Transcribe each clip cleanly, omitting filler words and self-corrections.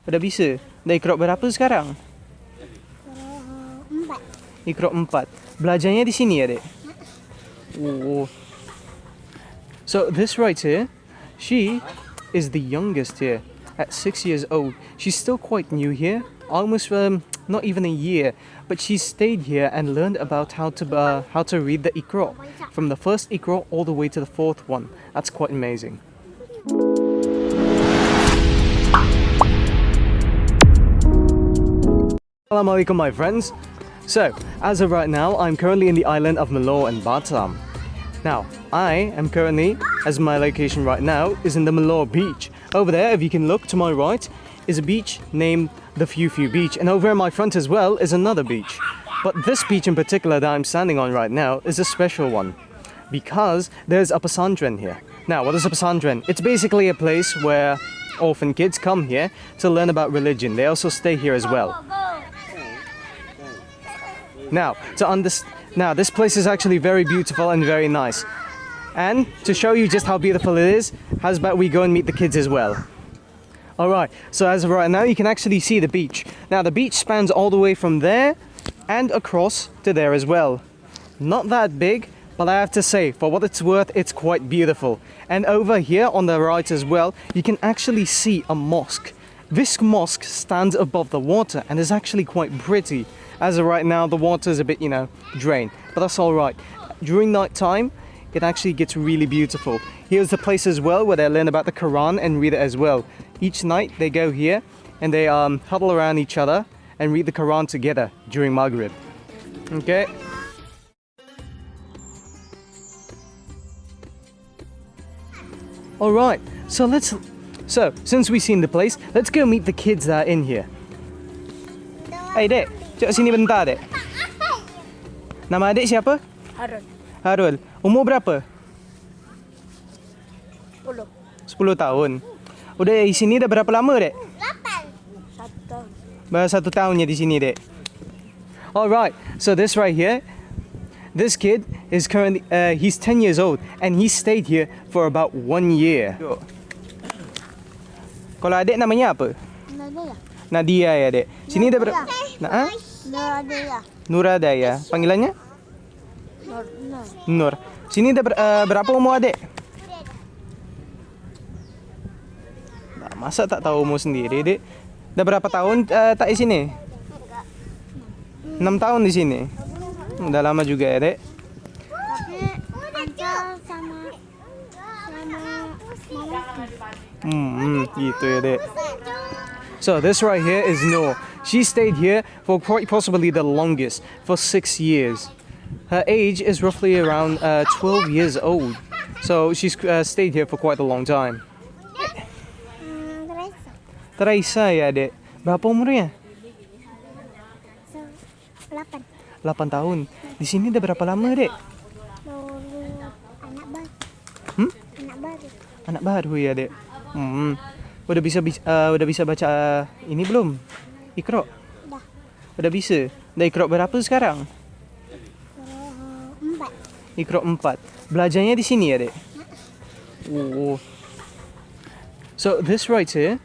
Udah bisa? Dah ikrok berapa sekarang? 4. Ikrok 4. Belajarnya di sini ya, Dek? Oh. So this right here, she is the youngest here at 6 years old. She's still quite new here, almost not even a year, but she stayed here and learned about how to read the Iqra from the first Iqra all the way to the fourth one. That's quite amazing. Assalamualaikum my friends. So, as of right now, I'm currently in the island of Melur and Batam. Now, I am currently, as my location right now, is in the Melur beach. Over there, if you can look to my right, is a beach named the Few Beach, and over in my front as well is another beach. But this beach in particular that I'm standing on right now is a special one, because there's a pesantren here. Now, what is a pesantren? It's basically a place where orphan kids come here to learn about religion. They also stay here as well. Now, this place is actually very beautiful and very nice. And to show you just how beautiful it is, how's about we go and meet the kids as well? Alright, so as of right now you can actually see the beach. Now the beach spans all the way from there and across to there as well. Not that big, but I have to say, for what it's worth, it's quite beautiful. And over here on the right as well, you can actually see a mosque. This mosque stands above the water and is actually quite pretty. As of right now, the water is a bit, drained, but that's all right. During night time, it actually gets really beautiful. Here's the place as well where they learn about the Quran and read it as well. Each night they go here and they huddle around each other and read the Quran together during Maghrib. Okay. All right. So since we've seen the place, let's go meet the kids that are in here. Hey, Dek. Cik sini bentar, Dek. Nama adik siapa? Harun. Harul. Umur berapa? 10. 10 tahun. Udah di sini dah berapa lama, Dek? 8. 1 tahun. Baru 1 tahunnya di sini, Dek. Alright, so this right here, this kid is currently, he's 10 years old and he stayed here for about 1 year. Kalau adik namanya apa? Nadia. Nadia ya, Dek. Sini dah berapa? Nadia. Nuradaya. Panggilannya? Nur. Sini dah berapa umur adik? Nah, masa tak tahu umur sendiri, Dek? Dah berapa tahun tak di sini? 6 tahun di sini. Udah lama juga ya, Dek. Tapi Angel sama mama. Gitu ya, Dek. So this right here is Nur. She stayed here for quite possibly the longest, for 6 years. Her age is roughly around 12 years old. So she's stayed here for quite a long time. Teresa ya, Dek. Berapa umurnya? 8. 8 tahun. Di sini udah berapa lama, Dek? Anak baru. Anak baru. Anak baru ya, Dek. Udah bisa baca ini belum? Iqra? Dah. Udah bisa. Dah Iqra berapa sekarang? 4. Iqra 4. Belajarnya di sini ya, Dek? Oh. So this right here,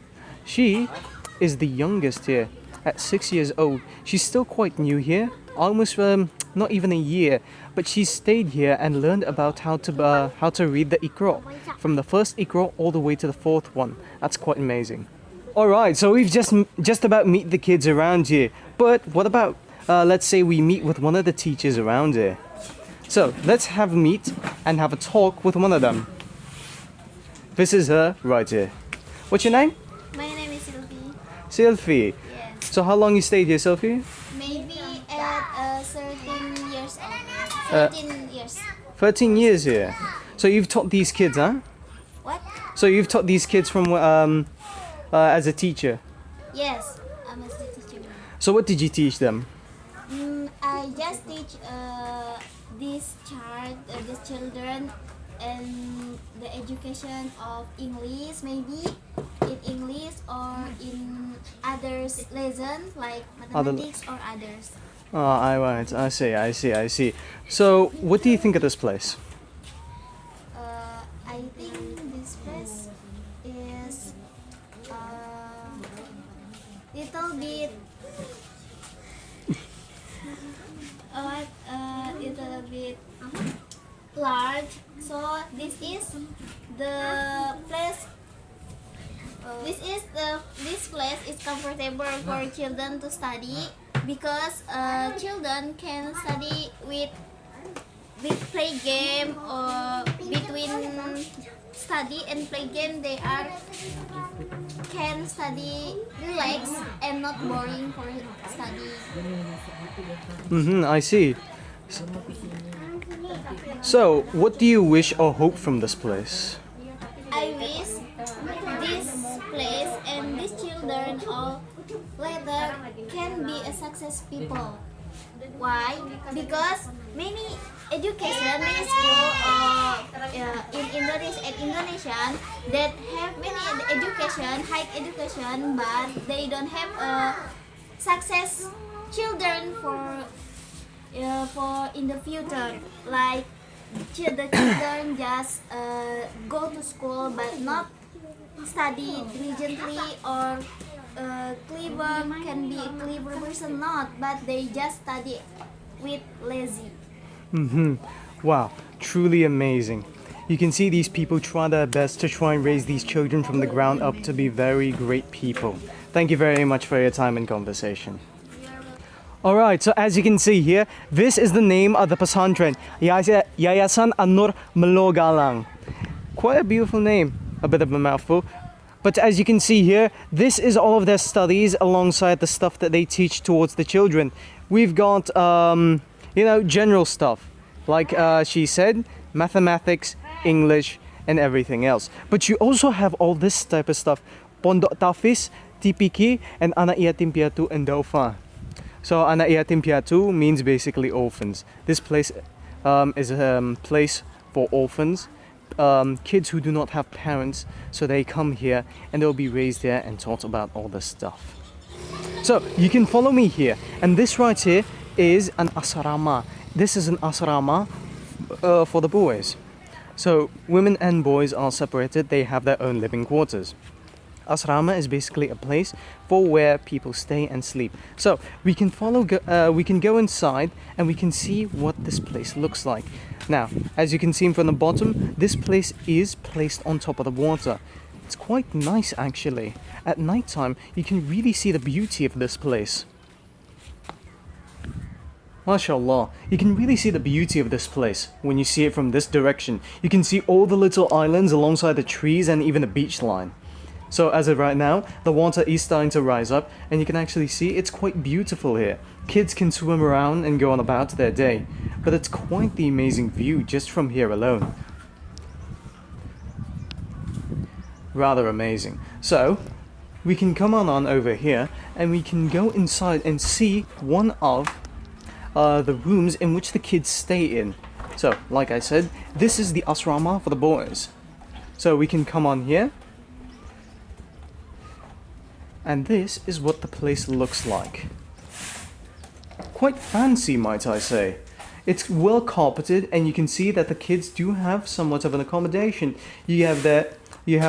she is the youngest here at 6 years old. She's still quite new here, almost not even a year, but she stayed here and learned about how to read the Iqra from the first Iqra all the way to the fourth one. That's quite amazing. All right, so we've just about meet the kids around here, but what about let's say we meet with one of the teachers around here. So let's have a meet and have a talk with one of them. This is her right here. What's your name? My name is Sylvie. Sylvie. Yes. So how long you stayed here, Sylvie? Maybe at 13 years old. 13 years. 13 years here. So you've taught these kids, huh? What? So you've taught these kids from as a teacher. Yes, I'm a teacher. So what did you teach them? I just teach these children and the education of English, maybe in English or in others lesson like mathematics or others. Oh, I see. So what do you think of this place? I think this place is little bit little bit large. So this is the place. This place is comfortable for children to study because children can study with play game or between study and play game. They are can study relax and not boring for study. I see. So, what do you wish or hope from this place? I wish this place and these children all later can be a success people. Why? Because many education, many school in Indonesia that have many education, high education, but they don't have success children for in the future. Like the children just go to school but not study diligently or clever, can be a clever person, not, but they just study with lazy. Wow, truly amazing. You can see these people try their best to try and raise these children from the ground up to be very great people. Thank you very much for your time and conversation. Alright, so as you can see here, this is the name of the pesantren, Yayasan Annur Melur Galang. Quite a beautiful name, a bit of a mouthful. But as you can see here, this is all of their studies alongside the stuff that they teach towards the children. We've got, general stuff, like she said, mathematics, English, and everything else. But you also have all this type of stuff, Pondok Tafis, TPK, and Anak Yatim Piatu and Daufa. So Anak Yatim Piatu means basically orphans. This place is a place for orphans, kids who do not have parents, so they come here and they'll be raised there and taught about all this stuff. So you can follow me here, and this right here is an asrama. This is an asrama for the boys. So women and boys are separated, they have their own living quarters. Asrama is basically a place for where people stay and sleep. So we can we can go inside and we can see what this place looks like. Now, as you can see from the bottom, this place is placed on top of the water. It's quite nice actually. At night time, you can really see the beauty of this place. MashaAllah, you can really see the beauty of this place when you see it from this direction. You can see all the little islands alongside the trees and even the beach line. So as of right now, the water is starting to rise up and you can actually see it's quite beautiful here. Kids can swim around and go on about their day, but it's quite the amazing view just from here alone. Rather amazing. So, we can come on over here and we can go inside and see one of the rooms in which the kids stay in. So, like I said, this is the asrama for the boys. So we can come on here. And this is what the place looks like. Quite fancy, might I say. It's well carpeted and you can see that the kids do have somewhat of an accommodation. You have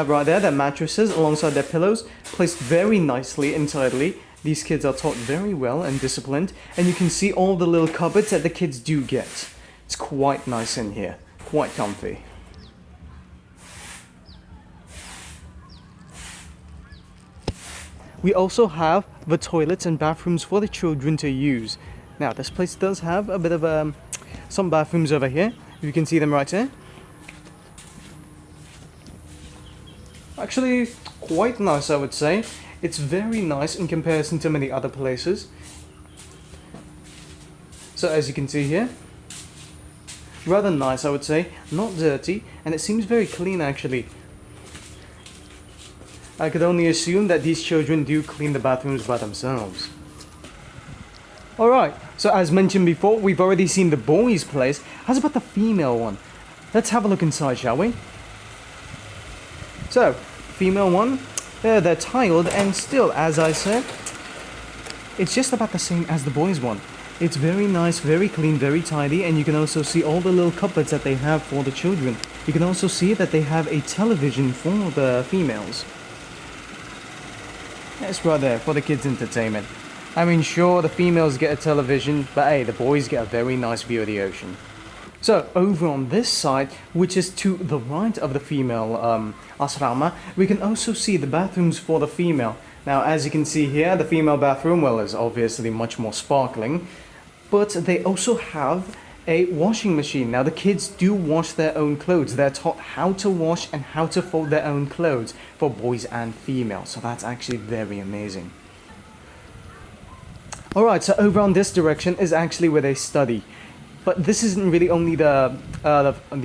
right there their mattresses alongside their pillows, placed very nicely and tidily. These kids are taught very well and disciplined, and you can see all the little cupboards that the kids do get. It's quite nice in here, quite comfy. We also have the toilets and bathrooms for the children to use. Now, this place does have a bit of some bathrooms over here. You can see them right here. Actually, quite nice, I would say. It's very nice in comparison to many other places. So as you can see here, rather nice, I would say. Not dirty, and it seems very clean actually. I could only assume that these children do clean the bathrooms by themselves. Alright, so as mentioned before, we've already seen the boys' place. How's about the female one? Let's have a look inside, shall we? So, female one, they're tiled and still, as I said, it's just about the same as the boys' one. It's very nice, very clean, very tidy, and you can also see all the little cupboards that they have for the children. You can also see that they have a television for the females. It's right there for the kids' entertainment. I mean, sure, the females get a television, but hey, the boys get a very nice view of the ocean. So, over on this side, which is to the right of the female asrama, we can also see the bathrooms for the female. Now, as you can see here, the female bathroom, well, is obviously much more sparkling, but they also have a washing machine. Now, the kids do wash their own clothes. They're taught how to wash and how to fold their own clothes for boys and females. So that's actually very amazing. Alright, so over on this direction is actually where they study. But this isn't really only the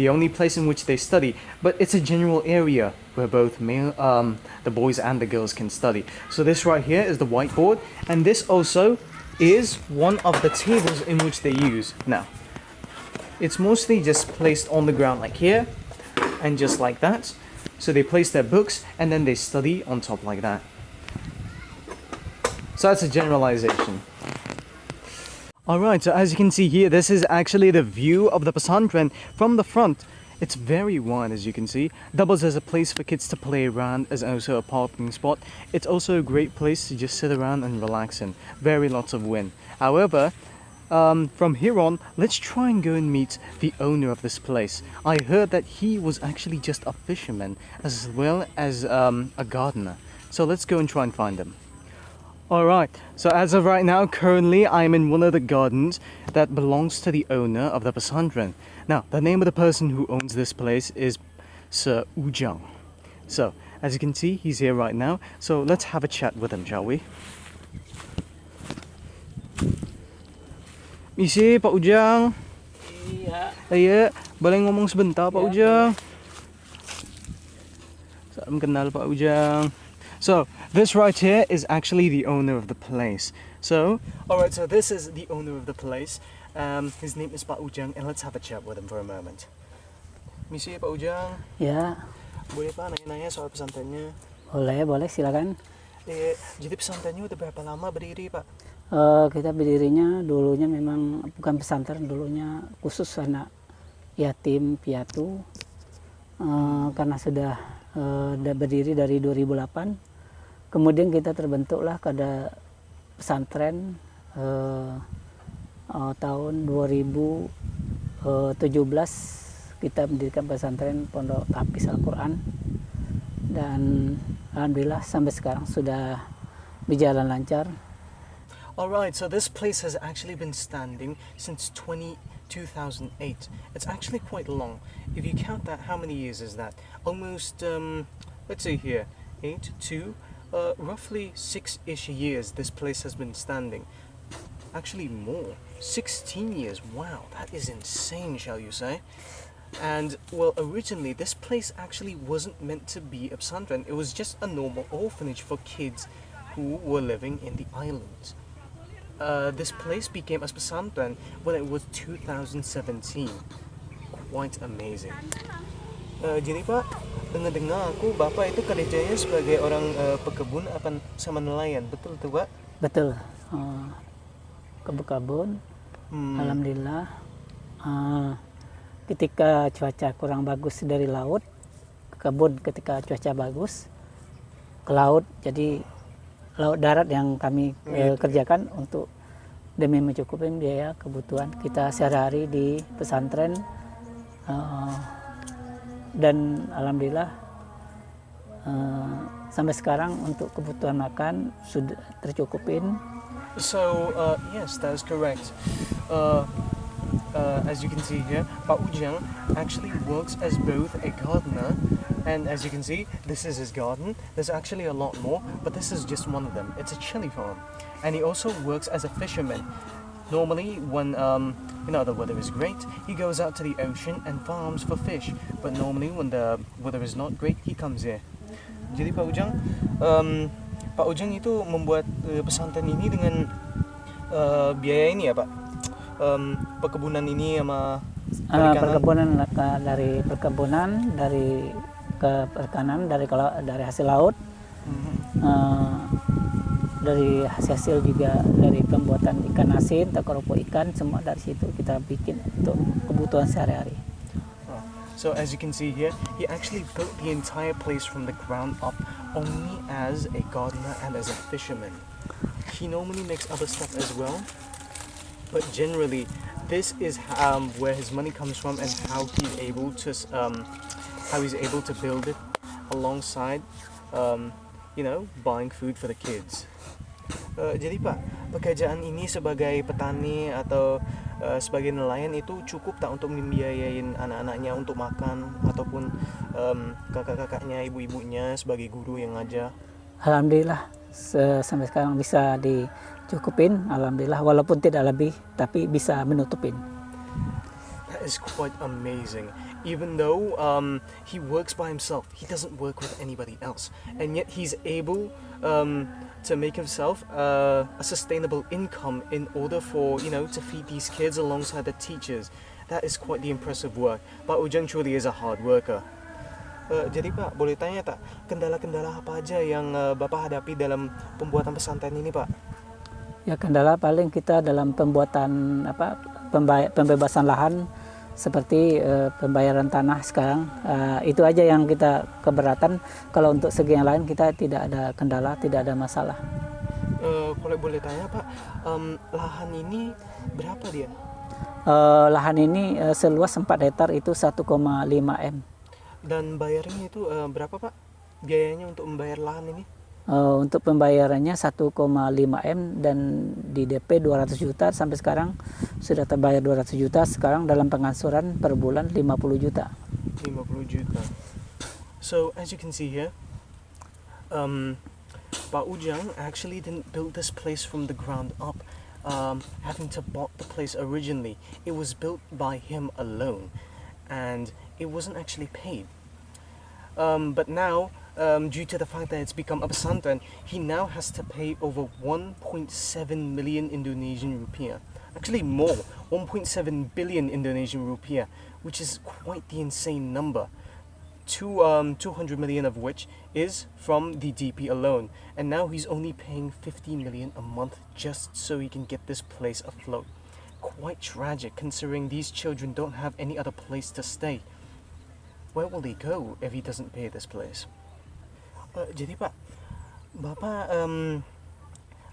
only place in which they study, but it's a general area where both the boys and the girls can study. So this right here is the whiteboard, and this also is one of the tables in which they use. Now, it's mostly just placed on the ground like here, and just like that. So they place their books, and then they study on top like that. So that's a generalization. Alright, so as you can see here, this is actually the view of the pesantren from the front. It's very wide, as you can see. Doubles as a place for kids to play around, as also a parking spot. It's also a great place to just sit around and relax in. Very lots of wind. However, from here on, let's try and go and meet the owner of this place. I heard that he was actually just a fisherman, as well as a gardener. So let's go and try and find him. Alright, so as of right now, currently I'm in one of the gardens that belongs to the owner of the pesantren. Now, the name of the person who owns this place is Sir Ujang. So, as you can see, he's here right now. So let's have a chat with him, shall we? Misi, Pak Ujang. Iya, boleh ngomong sebentar, Pak Ujang? Salam kenal, Pak Ujang. So, this right here is actually the owner of the place. So, alright, so this is the owner of the place. His name is Pak Ujang, and let's have a chat with him for a moment. Misi, Pak Ujang. Ya, Boleh Pak nanya-nanya soal pesantrennya? boleh, silakan. Jadi pesantrennya udah berapa lama berdiri, Pak? Kita berdirinya dulunya memang bukan pesantren, dulunya khusus anak yatim piatu. Karena sudah berdiri dari 2008. Kemudian kita terbentuklah pada pesantren tahun 2017 kita mendirikan pesantren Pondok Tapis Al-Quran, dan alhamdulillah sampai sekarang sudah berjalan lancar. Alright, so this place has actually been standing since 2008. It's actually quite long. If you count that, how many years is that? Almost, let's see here, 8, 2, roughly 6-ish years this place has been standing. Actually more, 16 years. Wow, that is insane, shall you say? And, well, originally this place actually wasn't meant to be a pesantren. It was just a normal orphanage for kids who were living in the islands. This place became a pesantren when it was 2017. Quite amazing. Jadi Pak, dengar-dengar aku Bapak itu kerjanya sebagai orang pekebun apa sama nelayan, betul tuh Pak? Betul, kebun. Alhamdulillah, ketika cuaca kurang bagus dari laut, ke kebun, ketika cuaca bagus ke laut. Jadi laut darat yang kami kerjakan untuk demi mencukupi biaya kebutuhan kita sehari-hari di pesantren. Dan alhamdulillah sampai sekarang untuk kebutuhan makan sudah tercukupin. So yes, that is correct. As you can see here, Pak Ujang actually works as both a gardener, and as you can see, this is his garden. There's actually a lot more, but this is just one of them. It's a chili farm, and he also works as a fisherman. Normally, when the weather is great, he goes out to the ocean and farms for fish. But normally, when the weather is not great, he comes here. Jadi Pak Ujang itu membuat pesantren ini dengan biaya ini ya Pak? Perkebunan ini sama perkebunan, dari perkebunan, dari ke perikanan, dari hasil laut. Dari hasil juga dari pembuatan ikan asin, keropok ikan, semua dari situ kita bikin untuk kebutuhan sehari-hari. So as you can see here, he actually built the entire place from the ground up only as a gardener and as a fisherman. He normally makes other stuff as well, but generally this is where his money comes from and how he's able to build it alongside buying food for the kids. Jadi Pak, pekerjaan ini sebagai petani atau sebagai nelayan itu cukup tak untuk membiayain anak-anaknya untuk makan ataupun kakak-kakaknya, ibu-ibunya sebagai guru yang ngajar? Alhamdulillah sampai sekarang bisa dicukupin, alhamdulillah, walaupun tidak lebih tapi bisa menutupin. That is quite amazing. Even though he works by himself, he doesn't work with anybody else, and yet he's able to make himself a sustainable income in order for to feed these kids alongside the teachers. That is quite the impressive work. Pak Ujang truly is a hard worker. Jadi Pak, boleh tanya tak, kendala-kendala apa aja yang Bapak hadapi dalam pembuatan pesantren ini Pak? Ya, kendala paling kita dalam pembuatan pembebasan lahan seperti pembayaran tanah sekarang, itu aja yang kita keberatan. Kalau untuk segi yang lain kita tidak ada kendala, tidak ada masalah. Kalau boleh tanya Pak, lahan ini berapa dia? Lahan ini seluas 4 hektar itu 1,5 M. Dan bayarnya itu berapa Pak? Biayanya untuk membayar lahan ini? Untuk pembayarannya 1,5 M dan di DP 200 juta sampai sekarang sudah terbayar 200 juta. Sekarang dalam pengangsuran per bulan 50 juta. 50 juta. So as you can see here, Pak Ujang actually didn't build this place from the ground up, having to bought the place originally. It was built by him alone, and it wasn't actually paid. But now, due to the fact that it's become a pesantren, he now has to pay over 1.7 million Indonesian rupiah. Actually more, 1.7 billion Indonesian rupiah, which is quite the insane number. 200 million of which is from the DP alone. And now he's only paying 50 million a month just so he can get this place afloat. Quite tragic considering these children don't have any other place to stay. Where will they go if he doesn't pay this place? Jadi Pak, Bapak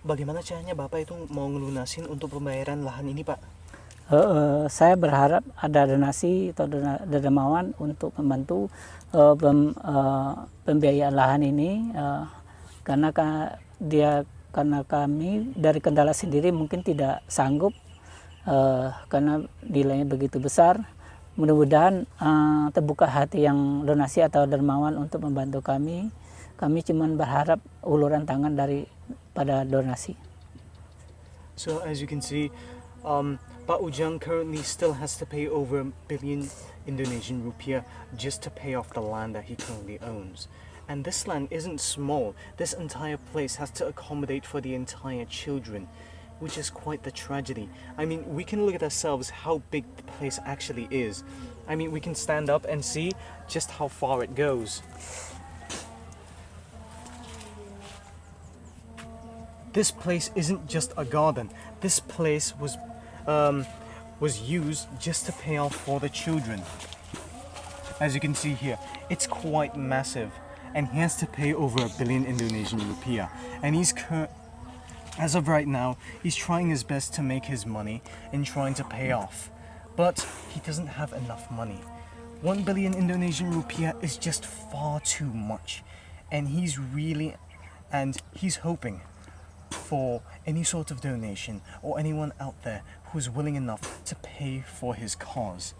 bagaimana caranya Bapak itu mau ngelunasin untuk pembayaran lahan ini Pak? Saya berharap ada donasi atau dermawan untuk membantu pembiayaan lahan ini, karena kami dari kendala sendiri mungkin tidak sanggup, karena nilainya begitu besar. Mudah-mudahan terbuka hati yang donasi atau dermawan untuk membantu kami. Kami cuma berharap uluran tangan daripada donasi. So as you can see, Pak Ujang currently still has to pay over 1 billion Indonesian rupiah just to pay off the land that he currently owns. And this land isn't small. This entire place has to accommodate for the entire children, which is quite the tragedy. I mean, we can look at ourselves how big the place actually is. I mean, we can stand up and see just how far it goes. This place isn't just a garden. This place was used just to pay off for the children. As you can see here, it's quite massive, and he has to pay over 1 billion Indonesian rupiah. And as of right now, he's trying his best to make his money and trying to pay off, but he doesn't have enough money. 1 billion Indonesian rupiah is just far too much, and he's hoping for any sort of donation or anyone out there who's willing enough to pay for his cause.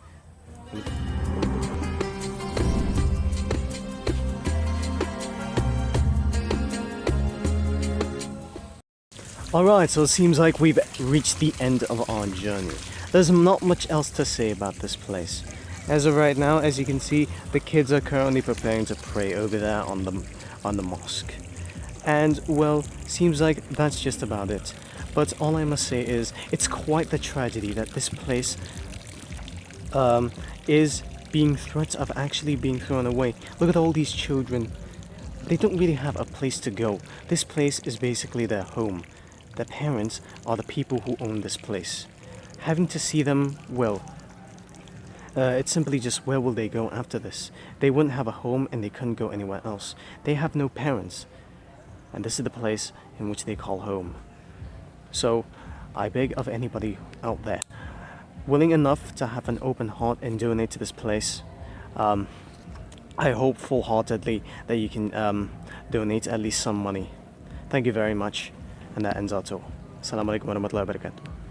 Alright, so it seems like we've reached the end of our journey. There's not much else to say about this place. As of right now, as you can see, the kids are currently preparing to pray over there on the mosque. And well, seems like that's just about it. But all I must say is, it's quite the tragedy that this place is being threats of actually being thrown away. Look at all these children. They don't really have a place to go. This place is basically their home. Their parents are the people who own this place. Having to see them, well, it's simply just where will they go after this? They wouldn't have a home and they couldn't go anywhere else. They have no parents. and this is the place in which they call home. So I beg of anybody out there willing enough to have an open heart and donate to this place. I hope full-heartedly that you can donate at least some money. Thank you very much, and that ends our tour. Assalamualaikum warahmatullahi wabarakatuh.